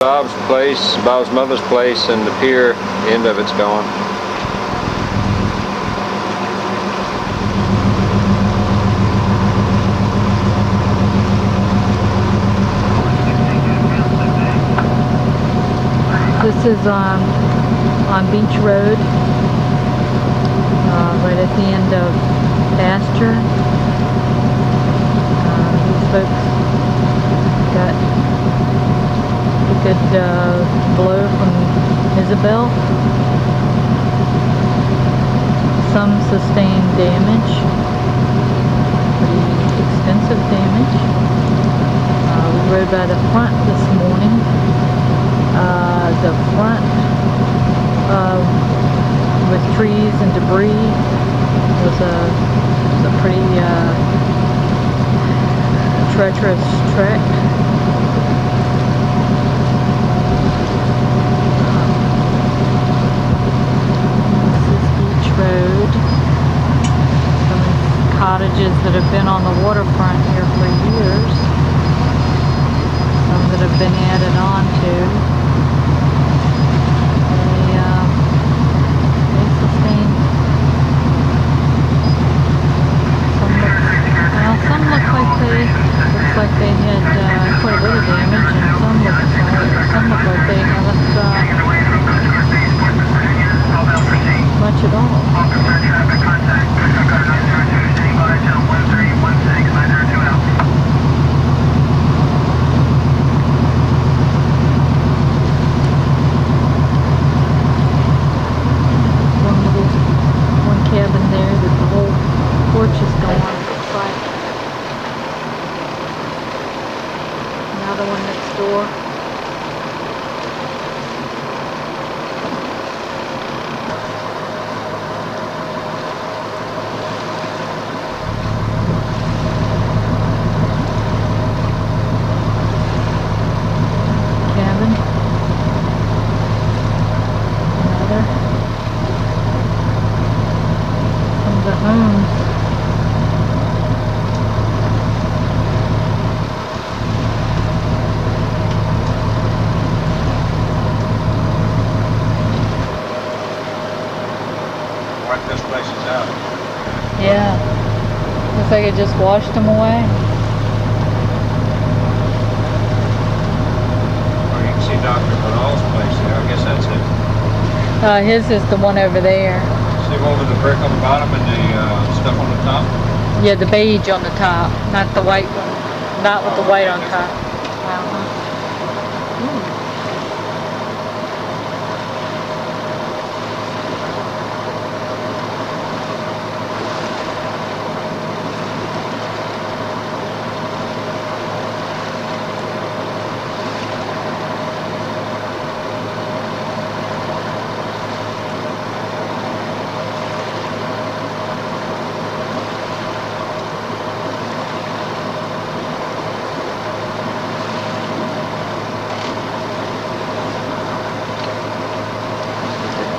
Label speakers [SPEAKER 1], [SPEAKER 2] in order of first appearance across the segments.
[SPEAKER 1] Bob's place, Bob's mother's place, and the pier, the end of it's gone.
[SPEAKER 2] This is on Beach Road, right at the end of Pasture. These folks got a good blow from Isabel. Some sustained damage, pretty extensive damage. We rode by the front this morning. The front with trees and debris was a pretty treacherous trek. This is Beach Road. Some cottages that have been on the waterfront here for years. Some that have been added on to. Looks like they had quite a bit of damage, and some look like they haven't much at all. One cabin there that the whole porch is gone. Looks like. Another one next door. Cabin. Another. Some of the homes.
[SPEAKER 1] This place is out.
[SPEAKER 2] Yeah. Looks like it just washed them away.
[SPEAKER 1] Well, you can see Dr. Vidal's place there. I guess that's it.
[SPEAKER 2] His is the one over there.
[SPEAKER 1] See one with the brick on the bottom and the stuff on the top?
[SPEAKER 2] Yeah, the beige on the top, not the white one. Not with the white on top.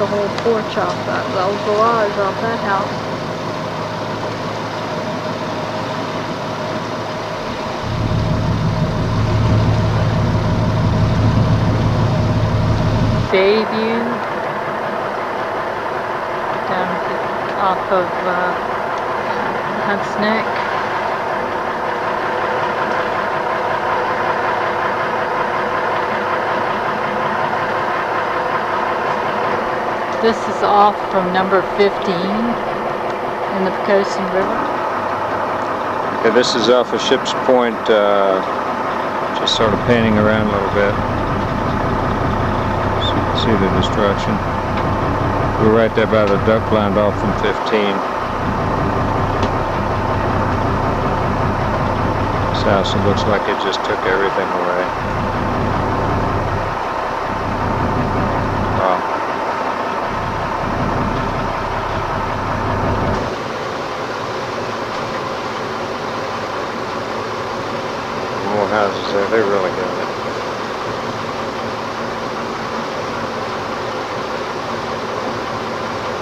[SPEAKER 2] The whole porch off that, the old garage off that house. Bayview, down off of Hunt's Neck. This is off from number 15 in the Pocosin River.
[SPEAKER 1] Yeah, this is off of Ship's Point, just sort of panning around a little bit. So you can see the destruction. We're right there by the duck blind off from 15. This house, it looks like it just took everything away. Wow. More houses there, they really got it.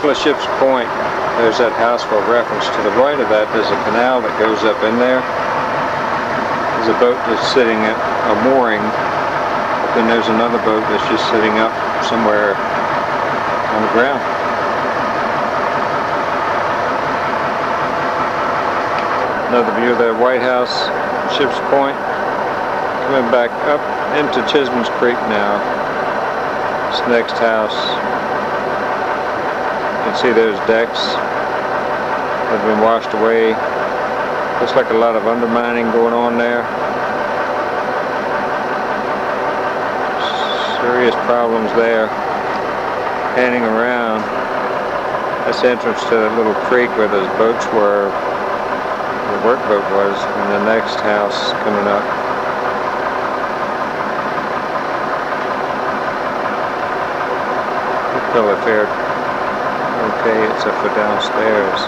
[SPEAKER 1] Ship's Point, there's that house for reference. To the right of that, there's a canal that goes up in there. There's a boat that's sitting at a mooring Then there's another boat that's just sitting up somewhere on the ground. Another view of the White House, Ships Point. Coming back up into Chisholm's Creek now. This next house. You can see there's decks that have been washed away. Looks like a lot of undermining going on there. Serious problems there. Panning around. That's the entrance to that little creek where those boats were. The workboat was, and the next house coming up. The fellow fared okay except for downstairs.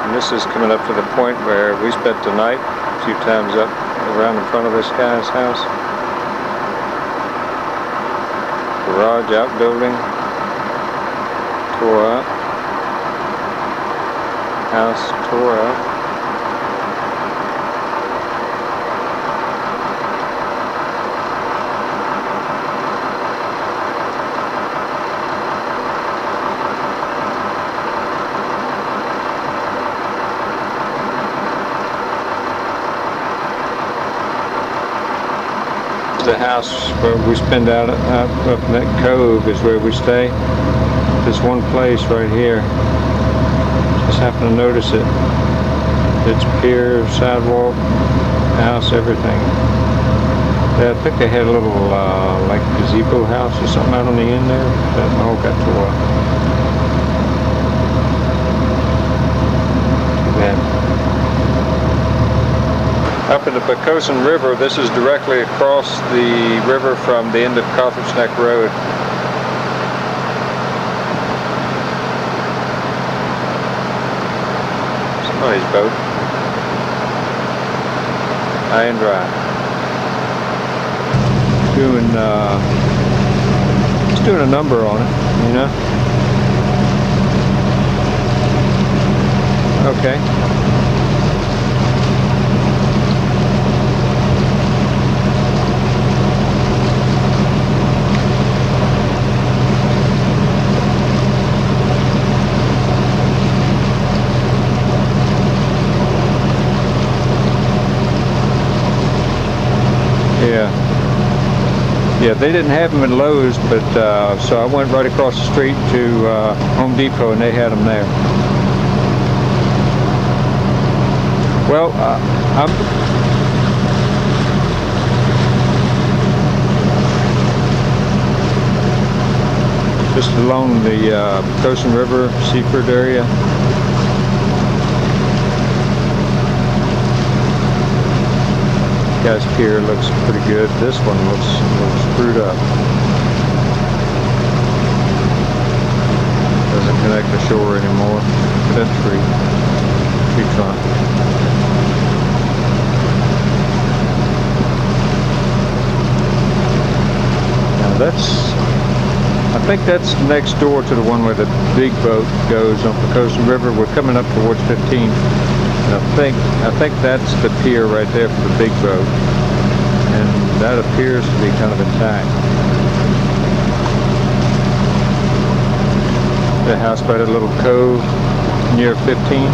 [SPEAKER 1] And this is coming up to the point where we spent the night a few times up around in front of this guy's house. Garage outbuilding tore up. House tore up. The house where we spend out up in that cove is where we stay. This one place right here. Just happened to notice it. It's pier, sidewalk, house, everything. Yeah, I think they had a little like gazebo house or something out on the end there. That all got tore up. Too bad. Up in the Pocosin River, this is directly across the river from the end of Carthage Neck Road. Somebody's boat. High and dry. It's doing a number on it, you know? Okay. Yeah, they didn't have them in Lowe's, but so I went right across the street to Home Depot and they had them there. Well, I'm just along the Pocosin River, Seaford area. Guy's pier looks pretty good. This one looks screwed up. Doesn't connect the shore anymore. That's tree trunk. Now I think that's next door to the one where the big boat goes on Pocosin River. We're coming up towards 15. I think that's the pier right there for the big boat, and that appears to be kind of intact. The house by the little cove near 15.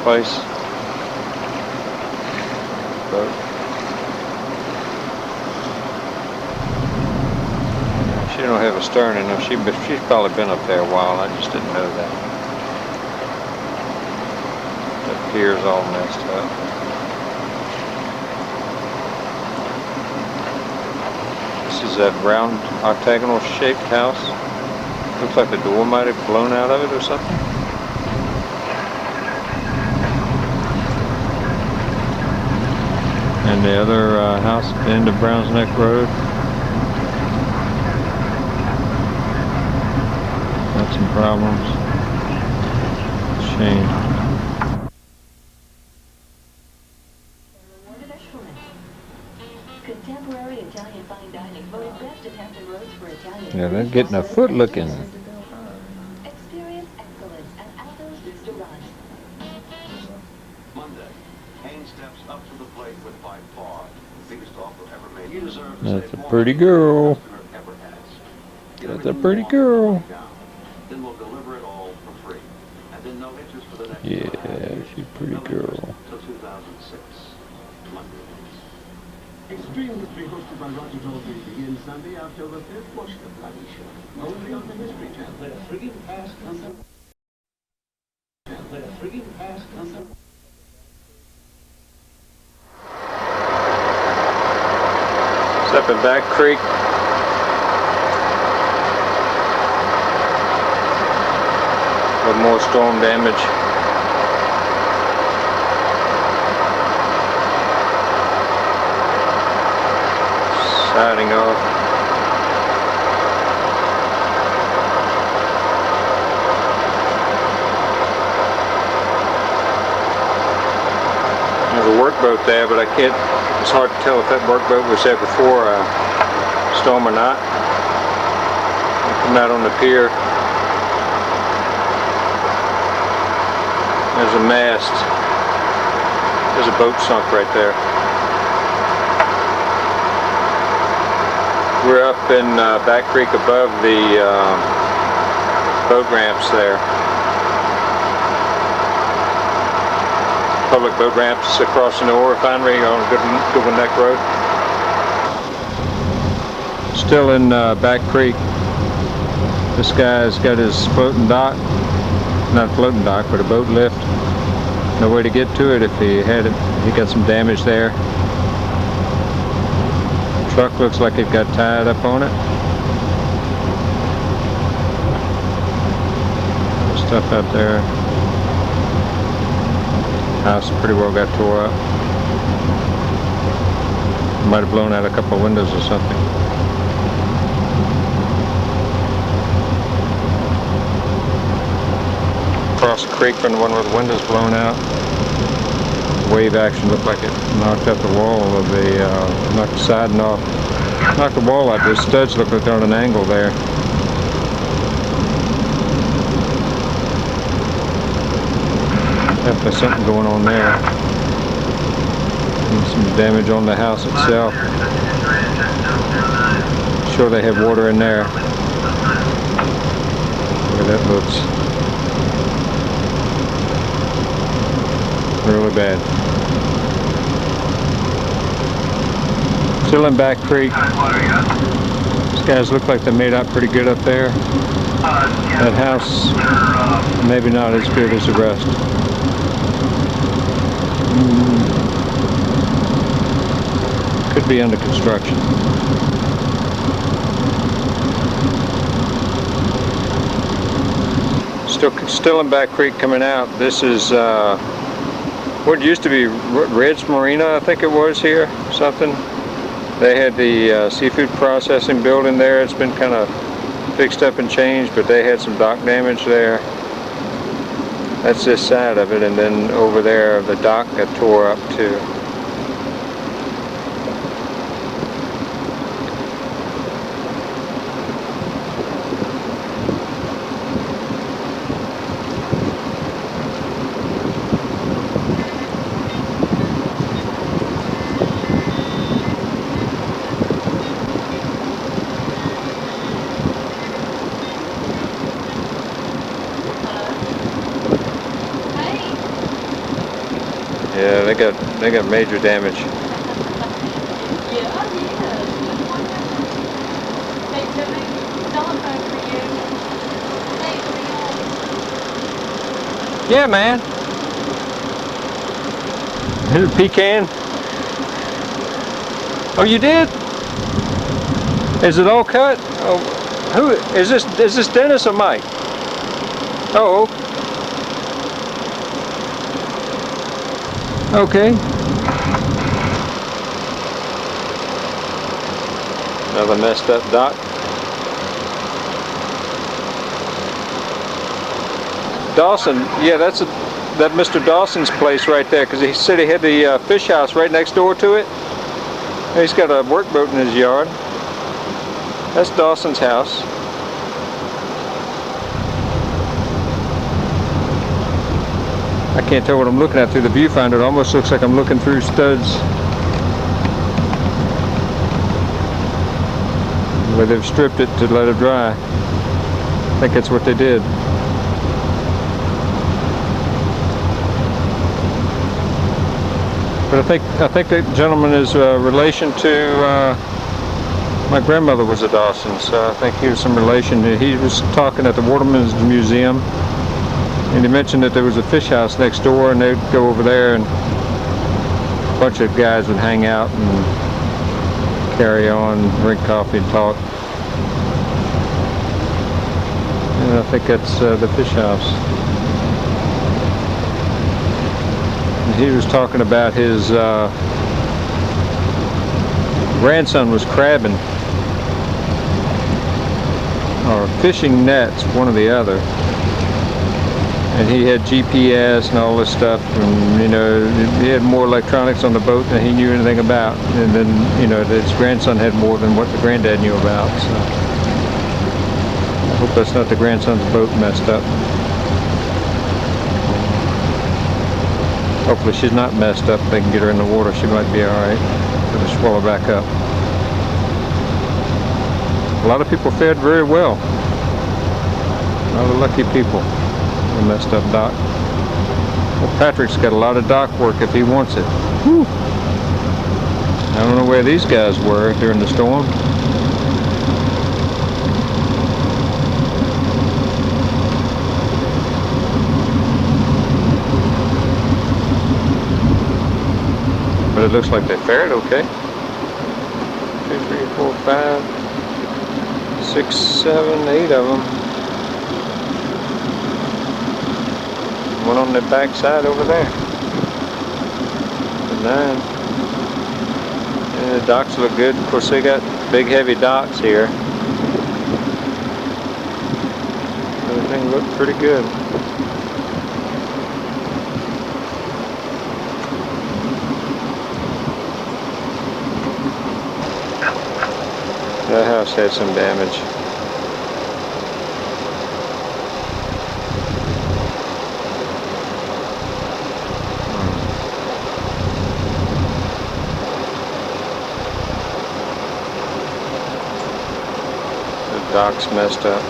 [SPEAKER 1] place. Boat. She don't have a stern in her. She's probably been up there a while. I just didn't know that. The pier's all messed up. This is that round octagonal shaped house. Looks like the door might have blown out of it or something. And the other house at the end of Browns Neck Road. Got some problems. Shame.
[SPEAKER 3] Contemporary Italian fine dining voted best at Hampton Roads for Italian.
[SPEAKER 1] Yeah, they're getting a foot looking.
[SPEAKER 3] Experience excellence at Aldo's Restaurant.
[SPEAKER 4] Monday, Kane steps up to the plate with by far the biggest offer ever made. You deserve to
[SPEAKER 1] That's
[SPEAKER 4] say
[SPEAKER 1] a
[SPEAKER 4] more
[SPEAKER 1] pretty
[SPEAKER 4] than your
[SPEAKER 1] girl.
[SPEAKER 4] customer ever has. Get
[SPEAKER 1] That's a
[SPEAKER 4] everything
[SPEAKER 1] pretty
[SPEAKER 4] you want
[SPEAKER 1] girl.
[SPEAKER 4] right now. Then we'll deliver it all for free. And then no interest for the next
[SPEAKER 1] Yeah,
[SPEAKER 4] 2.5 years.
[SPEAKER 1] she's a pretty
[SPEAKER 4] No interest
[SPEAKER 1] girl.
[SPEAKER 4] till 2006. Monday.
[SPEAKER 5] Extreme will be hosted by Roger Daltrey begins Sunday, October 5th. Watch the bloody show. Only on the History Channel. Let a friggin' past come. Let a friggin' past come.
[SPEAKER 1] It's up in Back Creek. A little more storm damage. Siding off. There's a workboat there, but I can't, it's hard to tell if that workboat was there before a storm or not. Coming out on the pier. There's a mast. There's a boat sunk right there. We're up in Back Creek above the boat ramps there. Public boat ramps across the oil refinery on Goodwin Neck Road. Still in Back Creek. This guy's got his floating dock. Not a floating dock, but a boat lift. No way to get to it if he had it. He got some damage there. Truck looks like it got tied up on it. There's stuff out there. House pretty well got tore up. Might have blown out a couple of windows or something. Across the creek from the one with the windows blown out. Wave action looked like it knocked out the wall of the, knocked the siding off. Knocked the wall out. The studs look like they're on an angle there. Definitely something going on there. And some damage on the house itself. Sure they have water in there. The way that looks. Really bad. Still in Back Creek. These guys look like they made out pretty good up there. That house, maybe not as good as the rest. Could be under construction. Still in Back Creek coming out. This is what used to be Red's Marina, I think it was here, something. They had the seafood processing building there. It's been kind of fixed up and changed, but they had some dock damage there. That's this side of it, and then over there the dock got tore up too. Yeah, they got major damage.
[SPEAKER 3] Yeah, yeah. Hey, Timmy, telephone for you. Hey, Leon.
[SPEAKER 1] Yeah, man. Pecan. Oh, you did? Is it all cut? Oh, who is this? Is this Dennis or Mike? Oh. Okay. Another messed up dock. Dawson, yeah, that Mr. Dawson's place right there, because he said he had the fish house right next door to it. He's got a workboat in his yard. That's Dawson's house. I can't tell what I'm looking at through the viewfinder. It almost looks like I'm looking through studs. Where they've stripped it to let it dry. I think that's what they did. But I think that gentleman is a relation to my grandmother was a Dawson, so I think he was some relation. He was talking at the Waterman's Museum, and he mentioned that there was a fish house next door, and they'd go over there, and a bunch of guys would hang out and carry on, drink coffee, and talk. And I think that's the fish house. He was talking about his grandson was crabbing or fishing nets, one or the other, and he had GPS and all this stuff, and you know, he had more electronics on the boat than he knew anything about, and then you know, his grandson had more than what the granddad knew about. So I hope that's not the grandson's boat messed up. Hopefully she's not messed up. They can get her in the water. She might be alright. It'll swallow back up. A lot of people fared very well. A lot of lucky people. A messed up dock. Well, Patrick's got a lot of dock work if he wants it. Whew. I don't know where these guys were during the storm. But it looks like they fared okay. 2, 3, 4, 5, 6, 7, 8 of them. One on the back side over there. 9. And the docks look good. Of course, they got big, heavy docks here. Everything looked pretty good. That house had some damage. The dock's messed up.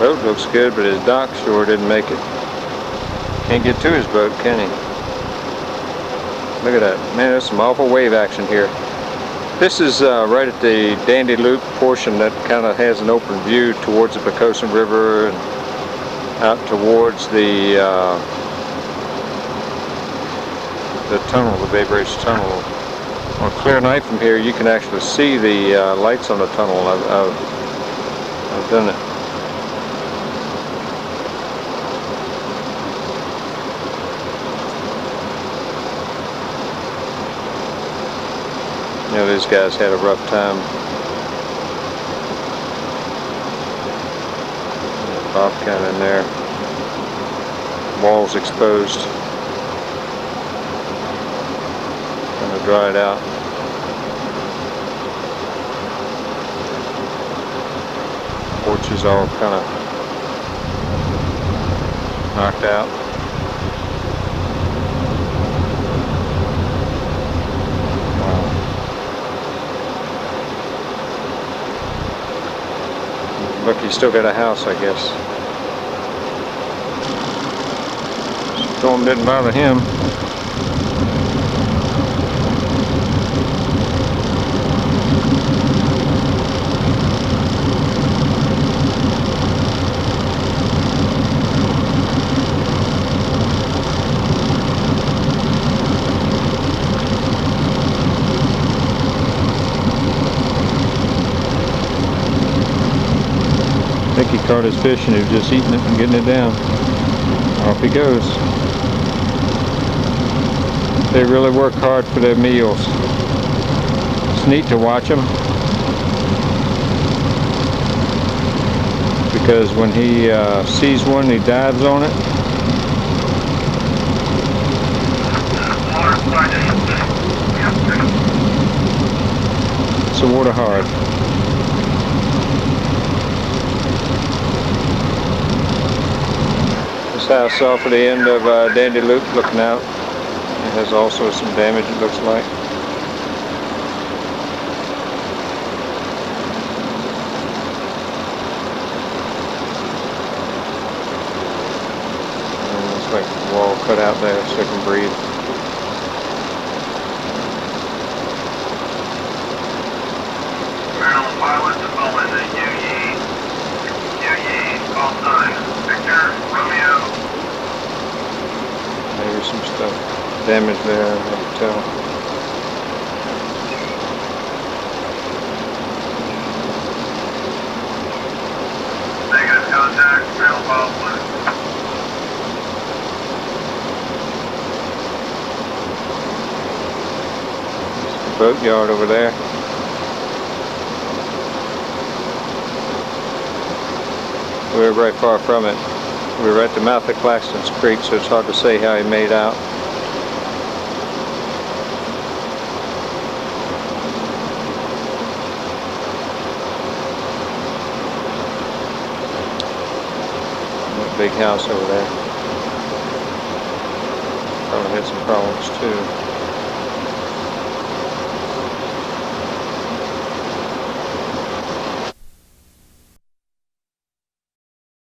[SPEAKER 1] Boat looks good, but his dock sure didn't make it. Can't get to his boat, can he? Look at that. Man, there's some awful wave action here. This is right at the Dandy Loop portion that kind of has an open view towards the Pocosin River and out towards the tunnel, the Bay Bridge Tunnel. On a clear night from here, you can actually see the lights on the tunnel. I've done it. You know, these guys had a rough time. Bobcat in there. Walls exposed. Kind of dried out. Porch is all kind of knocked out. Look, he's still got a house, I guess. Storm didn't bother him. I think he caught his fish and he was just eating it and getting it down. Off he goes. They really work hard for their meals. It's neat to watch them, because when he sees one, he dives on it. It's the water hard. This house off at the end of Dandy Loop looking out. It has also some damage, it looks like. And looks like a wall cut out there so it can breathe.
[SPEAKER 6] Maryland pilot to fall into Yu-Yi. Yu-Yi, call sign. Victor, Romeo.
[SPEAKER 1] Maybe some stuff damage there, I can tell.
[SPEAKER 6] Negative contact, Maryland pilot.
[SPEAKER 1] Boatyard over there. We were very far from it. We were at the mouth of Claxton's Creek, so it's hard to say how he made out. That big house over there probably had some problems too.